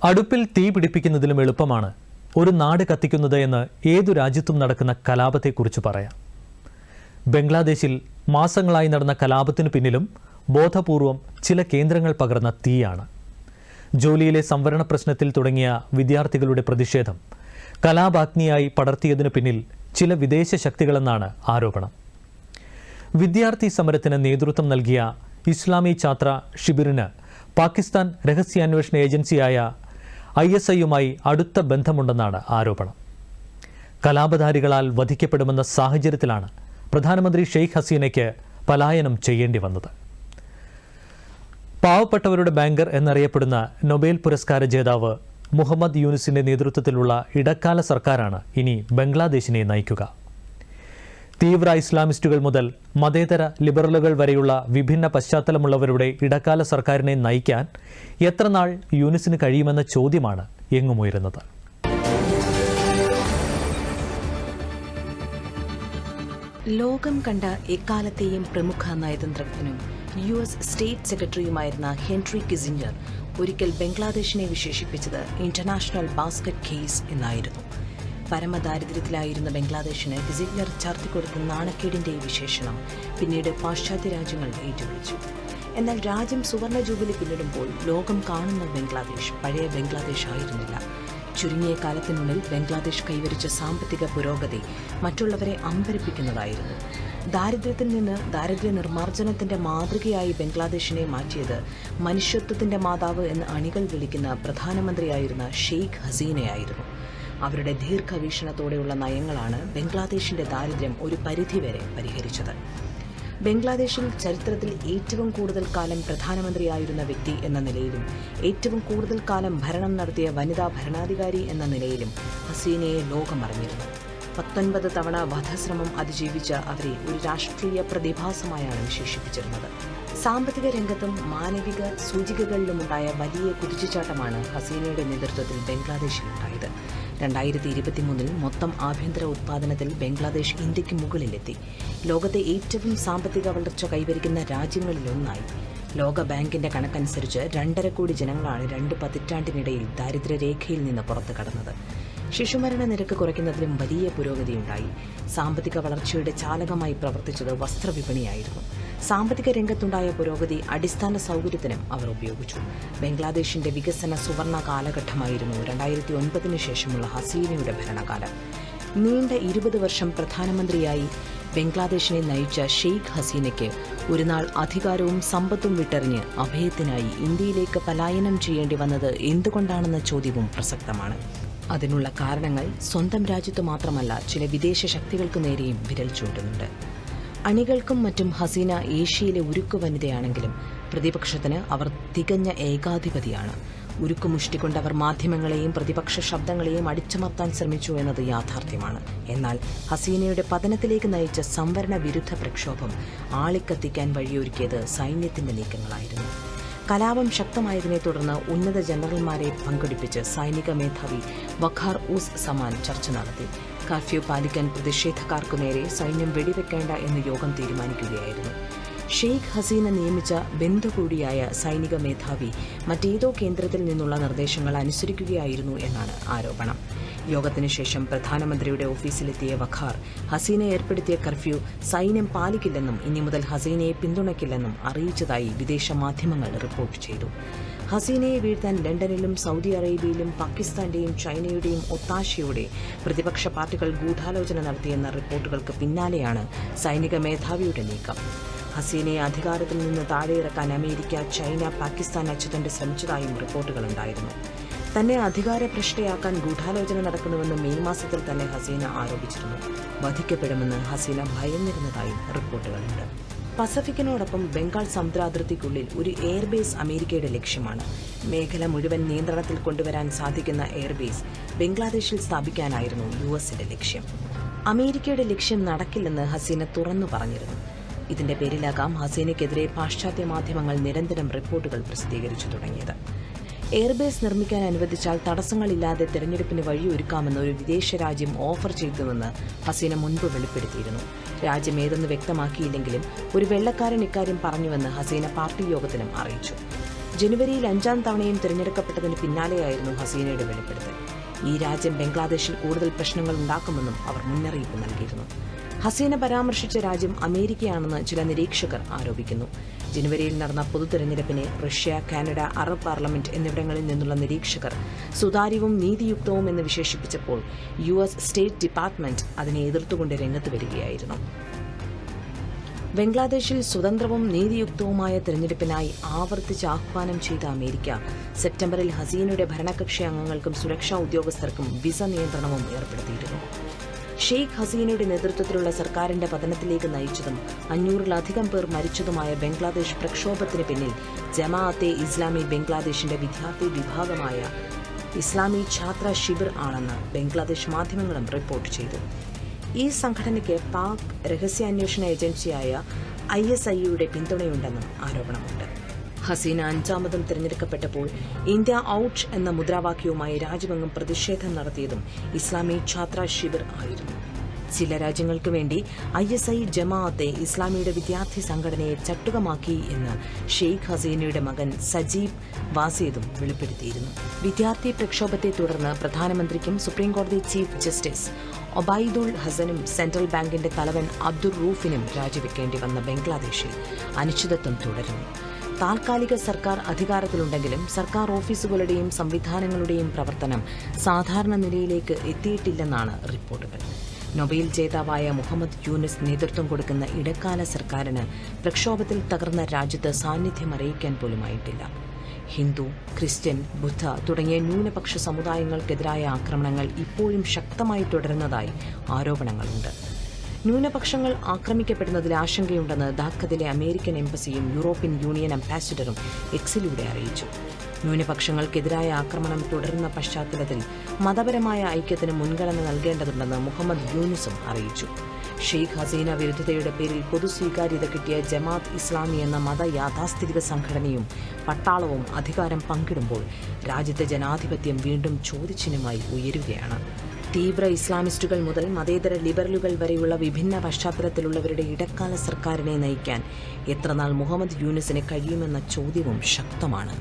അടുപ്പിൽ തീ പിടിപ്പിക്കുന്നതിലും എളുപ്പമാണ് ഒരു നാട് കത്തിക്കുന്നത് എന്ന് ഏതു രാജ്യത്തും നടക്കുന്ന കലാപത്തെക്കുറിച്ച് പറയാം. ബംഗ്ലാദേശിൽ മാസങ്ങളായി നടന്ന കലാപത്തിനു പിന്നിലും ബോധപൂർവം ചില കേന്ദ്രങ്ങൾ പകർന്ന തീയാണ്. ജോലിയിലെ സംവരണ പ്രശ്നത്തിൽ തുടങ്ങിയ വിദ്യാർത്ഥികളുടെ പ്രതിഷേധം കലാപാഗ്നിയായി പടർത്തിയതിനു പിന്നിൽ ചില വിദേശ ശക്തികളെന്നാണ് ആരോപണം. വിദ്യാർത്ഥി സമരത്തിന് നേതൃത്വം നൽകിയ ഇസ്ലാമി ഛാത്ര ഷിബിറിന് പാകിസ്ഥാൻ രഹസ്യാന്വേഷണ ഏജൻസിയായ ISIയുമായി അടുത്ത ബന്ധമുണ്ടെന്നാണ് ആരോപണം. കലാപധാരികളാൽ വധിക്കപ്പെടുമെന്ന സാഹചര്യത്തിലാണ് പ്രധാനമന്ത്രി ഷെയ്ഖ് ഹസീനയ്ക്ക് പലായനം ചെയ്യേണ്ടി വന്നത്. പാവപ്പെട്ടവരുടെ ബാങ്കർ എന്നറിയപ്പെടുന്ന നൊബേൽ പുരസ്കാര ജേതാവ് മുഹമ്മദ് യൂനുസിന്റെ നേതൃത്വത്തിലുള്ള ഇടക്കാല സർക്കാരാണ് ഇനി ബംഗ്ലാദേശിനെ നയിക്കുക. തീവ്ര ഇസ്ലാമിസ്റ്റുകൾ മുതൽ മതേതര ലിബറലുകൾ വരെയുള്ള വിഭിന്ന പശ്ചാത്തലമുള്ളവരുടെ ഇടക്കാല സർക്കാരിനെ നയിക്കാൻ എത്ര നാൾ യൂനുസിന് കഴിയുമെന്ന ചോദ്യമാണ് എങ്ങുമുയരുന്നത്. ലോകം കണ്ട എക്കാലത്തെയും പ്രമുഖ നയതന്ത്രജ്ഞനും US സ്റ്റേറ്റ് സെക്രട്ടറിയുമായിരുന്ന ഹെൻറി കിസിഞ്ചർ ഒരിക്കൽ ബംഗ്ലാദേശിനെ വിശേഷിപ്പിച്ചത് ഇന്റർനാഷണൽ ബാസ്ക്കറ്റ് കേസ് എന്നായിരുന്നു. പരമദാരിദ്ര്യത്തിലായിരുന്ന ബംഗ്ലാദേശിന് കിസിഞ്ചർ ചാർത്തിക്കൊടുത്ത നാണക്കേടിന്റെ വിശേഷണം പിന്നീട് പാശ്ചാത്യ രാജ്യങ്ങൾ ഏറ്റുപിടിച്ചു. എന്നാൽ രാജ്യം സുവർണ ജൂബിലി പിന്നിടുമ്പോൾ ലോകം കാണുന്ന ബംഗ്ലാദേശ് പഴയ ബംഗ്ലാദേശ് ആയിരുന്നില്ല. ചുരുങ്ങിയ കാലത്തിനുള്ളിൽ ബംഗ്ലാദേശ് കൈവരിച്ച സാമ്പത്തിക പുരോഗതി മറ്റുള്ളവരെ അമ്പരപ്പിക്കുന്നതായിരുന്നു. ദാരിദ്ര്യത്തിൽ നിന്ന് ദാരിദ്ര്യ നിർമ്മാർജ്ജനത്തിന്റെ മാതൃകയായി ബംഗ്ലാദേശിനെ മാറ്റിയത് മനുഷ്യത്വത്തിന്റെ മാതാവ് എന്ന് അണികൾ വിളിക്കുന്ന പ്രധാനമന്ത്രിയായിരുന്ന ഷെയ്ഖ് ഹസീനയായിരുന്നു. അവരുടെ ദീർഘവീക്ഷണത്തോടെയുള്ള നയങ്ങളാണ് ബംഗ്ലാദേശിന്റെ ദാരിദ്ര്യം ഒരു പരിധിവരെ പരിഹരിച്ചത്. ബംഗ്ലാദേശിൽ ചരിത്രത്തിൽ ഏറ്റവും കൂടുതൽ കാലം പ്രധാനമന്ത്രിയായിരുന്ന വ്യക്തി എന്ന നിലയിലും ഏറ്റവും കൂടുതൽ കാലം ഭരണം നടത്തിയ വനിതാ ഭരണാധികാരി എന്ന നിലയിലും ഹസീനയെ ലോകമറിഞ്ഞിരുന്നു. 19 തവണ വധശ്രമം അതിജീവിച്ച അവരെ ഒരു രാഷ്ട്രീയ പ്രതിഭാസമായാണ് വിശേഷിപ്പിച്ചിരുന്നത്. സാമ്പത്തിക രംഗത്തും മാനവിക സൂചികകളിലുമുണ്ടായ വലിയ കുതിച്ചുചാട്ടമാണ് ഹസീനയുടെ നേതൃത്വത്തിൽ ബംഗ്ലാദേശിലുണ്ടായത്. 2023 മൊത്തം ആഭ്യന്തര ഉത്പാദനത്തിൽ ബംഗ്ലാദേശ് ഇന്ത്യക്ക് മുകളിലെത്തി. ലോകത്തെ ഏറ്റവും സാമ്പത്തിക വളർച്ച കൈവരിക്കുന്ന രാജ്യങ്ങളിലൊന്നായി. ലോക ബാങ്കിന്റെ കണക്കനുസരിച്ച് 2.5 കോടി ജനങ്ങളാണ് 2 പതിറ്റാണ്ടിനിടയിൽ ദാരിദ്ര്യരേഖയിൽ നിന്ന് പുറത്തു കടന്നത്. ശിശുമരണ നിരക്ക് കുറയ്ക്കുന്നതിലും വലിയ പുരോഗതിയുണ്ടായി. സാമ്പത്തിക വളർച്ചയുടെ ചാലകമായി പ്രവർത്തിച്ചത് വസ്ത്രവിപണിയായിരുന്നു. സാമ്പത്തിക രംഗത്തുണ്ടായ പുരോഗതി അടിസ്ഥാന സൗകര്യത്തിനും അവർ ഉപയോഗിച്ചു. ബംഗ്ലാദേശിന്റെ വികസന സുവർണ കാലഘട്ടമായിരുന്നു 2009 ശേഷമുള്ള ഹസീനയുടെ ഭരണകാലം. നീണ്ട 20 വർഷം പ്രധാനമന്ത്രിയായി ബംഗ്ലാദേശിനെ നയിച്ച ഷെയ്ഖ് ഹസീനയ്ക്ക് ഒരുനാൾ അധികാരവും സമ്പത്തും വിട്ടെറിഞ്ഞ് അഭയത്തിനായി ഇന്ത്യയിലേക്ക് പലായനം ചെയ്യേണ്ടി വന്നത് എന്തുകൊണ്ടാണെന്ന ചോദ്യവും പ്രസക്തമാണ്. അതിനുള്ള കാരണങ്ങൾ സ്വന്തം രാജ്യത്തു മാത്രമല്ല ചില വിദേശ ശക്തികൾക്കു നേരെയും വിരൽ ചൂണ്ടുന്നുണ്ട്. അണികൾക്കും മറ്റും ഹസീന ഏഷ്യയിലെ ഉരുക്കു വനിതയാണെങ്കിലും പ്രതിപക്ഷത്തിന് അവർ തികഞ്ഞ ഏകാധിപതിയാണ്. ഉരുക്കുമുഷ്ടിക്കൊണ്ടവർ മാധ്യമങ്ങളെയും പ്രതിപക്ഷ ശബ്ദങ്ങളെയും അടിച്ചമർത്താൻ ശ്രമിച്ചു എന്നത് യാഥാർത്ഥ്യമാണ്. എന്നാൽ ഹസീനയുടെ പതനത്തിലേക്ക് നയിച്ച സംവരണ വിരുദ്ധ പ്രക്ഷോഭം ആളിക്കത്തിക്കാൻ വഴിയൊരുക്കിയത് സൈന്യത്തിന്റെ നീക്കങ്ങളായിരുന്നു. കലാപം ശക്തമായതിനെ തുടർന്ന് ഉന്നത ജനറൽമാരെ പങ്കെടുപ്പിച്ച് സൈനിക മേധാവി വഖാർ ഉസ് സമാൻ ചർച്ച നടത്തി. കർഫ്യൂ പാലിക്കാൻ പ്രതിഷേധക്കാർക്കു നേരെ സൈന്യം വെടിവെക്കേണ്ട എന്ന് യോഗം തീരുമാനിക്കുകയായിരുന്നു. ഷെയ്ഖ് ഹസീന നിയമിച്ച ബന്ധു കൂടിയായ സൈനിക മേധാവി മറ്റേതോ കേന്ദ്രത്തിൽ നിന്നുള്ള നിർദ്ദേശങ്ങൾ അനുസരിക്കുകയായിരുന്നു എന്നാണ് ആരോപണം. യോഗത്തിനു ശേഷം പ്രധാനമന്ത്രിയുടെ ഓഫീസിലെത്തിയ വഖാർ ഹസീന ഏർപ്പെടുത്തിയ കർഫ്യൂ സൈന്യം പാലിക്കില്ലെന്നും ഇനി മുതൽ ഹസീനയെ പിന്തുണയ്ക്കില്ലെന്നും അറിയിച്ചതായി വിദേശ മാധ്യമങ്ങൾ റിപ്പോർട്ട് ചെയ്തു. ഹസീനയെ വീഴ്ത്താൻ ലണ്ടനിലും സൗദി അറേബ്യയിലും പാകിസ്ഥാന്റെയും ചൈനയുടെയും ഒത്താശയോടെ പ്രതിപക്ഷ പാർട്ടികൾ ഗൂഢാലോചന നടത്തിയെന്ന റിപ്പോർട്ടുകൾക്ക് പിന്നാലെയാണ് സൈനിക മേധാവിയുടെ നീക്കം. ഹസീനയെ അധികാരത്തിൽ നിന്ന് താഴെയിറക്കാൻ അമേരിക്ക, ചൈന, പാകിസ്ഥാൻ അച്ചുതണ്ട് ശ്രമിച്ചതായും റിപ്പോർട്ടുകളുണ്ടായിരുന്നു. തന്നെ അധികാരഭ്രഷ്ടയാക്കാൻ ഗൂഢാലോചന നടക്കുന്നുവെന്ന് മെയ് മാസത്തിൽ തന്നെ ഹസീന ആരോപിച്ചിരുന്നു. വധിക്കപ്പെടുമെന്ന് ഹസീന ഭയന്നിരുന്നതായും റിപ്പോർട്ടുകളുണ്ട്. പസഫിക്കിനോടൊപ്പം ബംഗാൾ സമുദ്രാതിർത്തിക്കുള്ളിൽ ഒരു എയർബേസ് അമേരിക്കയുടെ ലക്ഷ്യമാണ്. മേഖല മുഴുവൻ നിയന്ത്രണത്തിൽ കൊണ്ടുവരാൻ സാധിക്കുന്ന എയർബേസ് ബംഗ്ലാദേശിൽ സ്ഥാപിക്കാനായിരുന്നു US ലക്ഷ്യം. അമേരിക്കയുടെ ലക്ഷ്യം നടക്കില്ലെന്ന് ഹസീന തുറന്നു പറഞ്ഞിരുന്നു. ഇതിന്റെ പേരിലാകാം ഹസീനയ്ക്കെതിരെ പാശ്ചാത്യ മാധ്യമങ്ങൾ നിരന്തരം റിപ്പോർട്ടുകൾ പ്രസിദ്ധീകരിച്ചു തുടങ്ങിയത്. എയർബേസ് നിർമ്മിക്കാൻ അനുവദിച്ചാൽ തടസ്സങ്ങളില്ലാതെ തെരഞ്ഞെടുപ്പിന് വഴിയൊരുക്കാമെന്ന് ഒരു വിദേശ രാജ്യം ഓഫർ ചെയ്തുവെന്ന് ഹസീന മുൻപ് വെളിപ്പെടുത്തിയിരുന്നു. രാജ്യം ഏതെന്ന് വ്യക്തമാക്കിയില്ലെങ്കിലും ഒരു വെള്ളക്കാരൻ ഇക്കാര്യം പറഞ്ഞുവെന്ന് ഹസീന പാർട്ടി യോഗത്തിലും അറിയിച്ചു. ജനുവരിയിൽ 5ാം തവണയും തിരഞ്ഞെടുക്കപ്പെട്ടതിന് പിന്നാലെയായിരുന്നു ഹസീനയുടെ വെളിപ്പെടുത്തൽ. ഈ രാജ്യം ബംഗ്ലാദേശിൽ കൂടുതൽ പ്രശ്നങ്ങൾ ഉണ്ടാക്കുമെന്നും അവർ മുന്നറിയിപ്പ് നൽകിയിരുന്നു. ഹസീന പരാമർശിച്ച രാജ്യം അമേരിക്കയാണെന്ന് ചില നിരീക്ഷകർ ആരോപിക്കുന്നു. ജനുവരിയിൽ നടന്ന പൊതു തെരഞ്ഞെടുപ്പിനെ റഷ്യ, കാനഡ, അറബ് പാർലമെന്റ് എന്നിവിടങ്ങളിൽ നിന്നുള്ള നിരീക്ഷകർ സുതാര്യവും നീതിയുക്തവും എന്ന് വിശേഷിപ്പിച്ചപ്പോൾ US സ്റ്റേറ്റ് ഡിപ്പാർട്ട്മെന്റ് അതിനെ എതിർത്തുകൊണ്ട് രംഗത്ത് വരികയായിരുന്നു. ബംഗ്ലാദേശിൽ സ്വതന്ത്രവും നീതിയുക്തവുമായ തെരഞ്ഞെടുപ്പിനായി ആവർത്തിച്ച് ആഹ്വാനം ചെയ്ത അമേരിക്ക സെപ്റ്റംബറിൽ ഹസീനയുടെ ഭരണകക്ഷി അംഗങ്ങൾക്കും സുരക്ഷാ ഉദ്യോഗസ്ഥർക്കും വിസ നിയന്ത്രണവും ഏർപ്പെടുത്തിയിരുന്നു. ഷെയ്ഖ് ഹസീനയുടെ നേതൃത്വത്തിലുള്ള സർക്കാരിന്റെ പതനത്തിലേക്ക് നയിച്ചതും 500-ലധികം പേർ മരിച്ചതുമായ ബംഗ്ലാദേശ് പ്രക്ഷോഭത്തിന് പിന്നിൽ ജമാഅത്തെ ഇസ്ലാമി ബംഗ്ലാദേശിന്റെ വിദ്യാർത്ഥി വിഭാഗമായ ഇസ്ലാമി ഛാത്ര ശിബിർ ആണെന്ന് ബംഗ്ലാദേശ് മാധ്യമങ്ങളും റിപ്പോർട്ട് ചെയ്തു. ഈ സംഘടനയ്ക്ക് പാക് രഹസ്യാന്വേഷണ ഏജൻസിയായ ISIയുടെ പിന്തുണയുണ്ടെന്നും ആരോപണമുണ്ട്. ഹസീന 5ാമതും തിരഞ്ഞെടുക്കപ്പെട്ടപ്പോൾ ഇന്ത്യ ഔട്ട് എന്ന മുദ്രാവാക്യവുമായി രാജ്യമെങ്ങും പ്രതിഷേധം നടത്തിയതും ഇസ്ലാമി ഛാത്ര ശിബിർ ആയിരുന്നു. ചില രാജ്യങ്ങൾക്ക് വേണ്ടി ISI ജമാഅത്തെ ഇസ്ലാമിയുടെ വിദ്യാർത്ഥി സംഘടനയെ ചട്ടുകമാക്കി എന്ന് ഷെയ്ഖ് ഹസീനയുടെ മകൻ സജീബ് വാസീദും വെളിപ്പെടുത്തിയിരുന്നു. വിദ്യാർത്ഥി പ്രക്ഷോഭത്തെ തുടർന്ന് പ്രധാനമന്ത്രിക്കും സുപ്രീംകോടതി ചീഫ് ജസ്റ്റിസ് ഒബൈദുൾ ഹസനും സെൻട്രൽ ബാങ്കിന്റെ തലവൻ അബ്ദുൾ റൂഫിനും രാജിവെക്കേണ്ടി വന്ന ബംഗ്ലാദേശിൽ അനിശ്ചിതത്വം തുടരുന്നു. താൽക്കാലിക സർക്കാർ അധികാരത്തിലുണ്ടെങ്കിലും സർക്കാർ ഓഫീസുകളുടെയും സംവിധാനങ്ങളുടെയും പ്രവർത്തനം സാധാരണ നിലയിലേക്ക് എത്തിയിട്ടില്ലെന്നാണ് റിപ്പോർട്ടുകൾ. നൊബേൽ ജേതാവായ മുഹമ്മദ് യൂനിസ് നേതൃത്വം കൊടുക്കുന്ന ഇടക്കാല സർക്കാരിന് പ്രക്ഷോഭത്തിൽ തകർന്ന രാജ്യത്ത് സാന്നിധ്യം അറിയിക്കാൻ പോലുമായിട്ടില്ല. ഹിന്ദു, ക്രിസ്ത്യൻ, ബുദ്ധ തുടങ്ങിയ ന്യൂനപക്ഷ സമുദായങ്ങൾക്കെതിരായ ആക്രമണങ്ങൾ ഇപ്പോഴും ശക്തമായി തുടരുന്നതായി ആരോപണങ്ങളുണ്ട്. ന്യൂനപക്ഷങ്ങൾ ആക്രമിക്കപ്പെടുന്നതിൽ ആശങ്കയുണ്ടെന്ന് ധാക്കത്തിലെ അമേരിക്കൻ എംബസിയും യൂറോപ്യൻ യൂണിയൻ അംബാസിഡറും എക്സിലൂടെ അറിയിച്ചു. ന്യൂനപക്ഷങ്ങൾക്കെതിരായ ആക്രമണം തുടരുന്ന പശ്ചാത്തലത്തിൽ മതപരമായ ഐക്യത്തിന് മുൻഗണന നൽകേണ്ടതുണ്ടെന്ന് മുഹമ്മദ് യൂനിസും അറിയിച്ചു. ഷെയ്ഖ് ഹസീന വിരുദ്ധതയുടെ പേരിൽ പൊതുസ്വീകാര്യത കിട്ടിയ ജമാഅത്ത് ഇസ്ലാമി എന്ന മത യാഥാസ്ഥിതിക സംഘടനയും പട്ടാളവും അധികാരം പങ്കിടുമ്പോൾ രാജ്യത്തെ ജനാധിപത്യം വീണ്ടും ചോദ്യചിഹ്നമായി ഉയരുകയാണ്. തീവ്ര ഇസ്ലാമിസ്റ്റുകൾ മുതൽ മതേതര ലിബറലുകൾ വരെയുള്ള വിഭിന്ന പശ്ചാത്തലത്തിലുള്ളവരുടെ ഇടക്കാല സർക്കാരിനെ നയിക്കാൻ എത്രനാൾ മുഹമ്മദ് യൂനിസിന് കഴിയുമെന്ന ചോദ്യവും ശക്തമാണ്.